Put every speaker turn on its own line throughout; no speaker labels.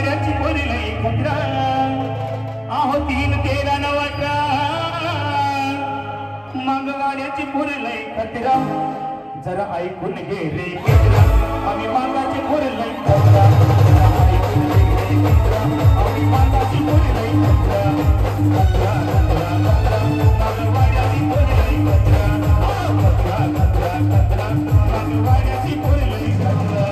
मंगळवाड्याची पोरी लई खतरा आहो 3-13 मंगळवाड्याची पोरी लई खतरा जरा ऐकून घे रे मित्रा आम्ही मागाची पोरी लई खतरा जरा ऐकून घे रे मित्रा आम्ही मागाची पोरी लई खतरा खतरा खतरा खतरा मंगळवाड्याची पोरी लई खतरा खतरा खतरा खतरा मंगळवाड्याची पोरी लई खतरा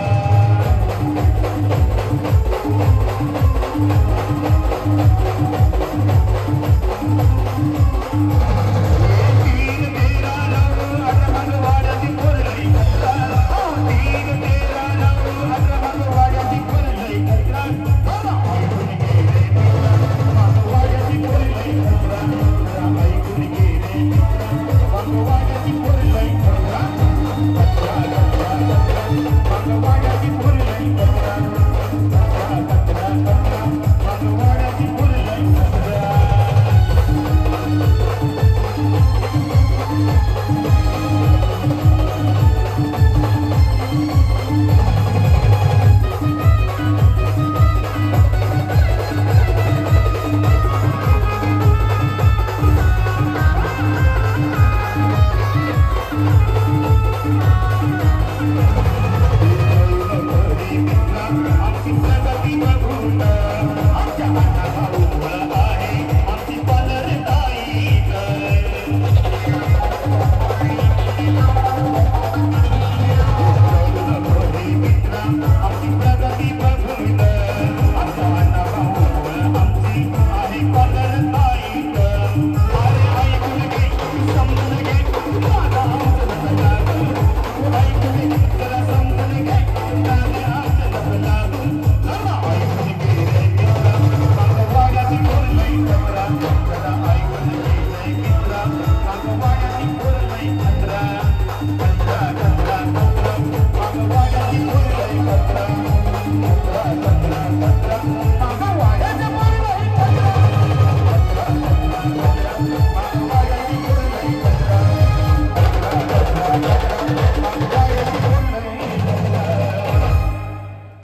Bye.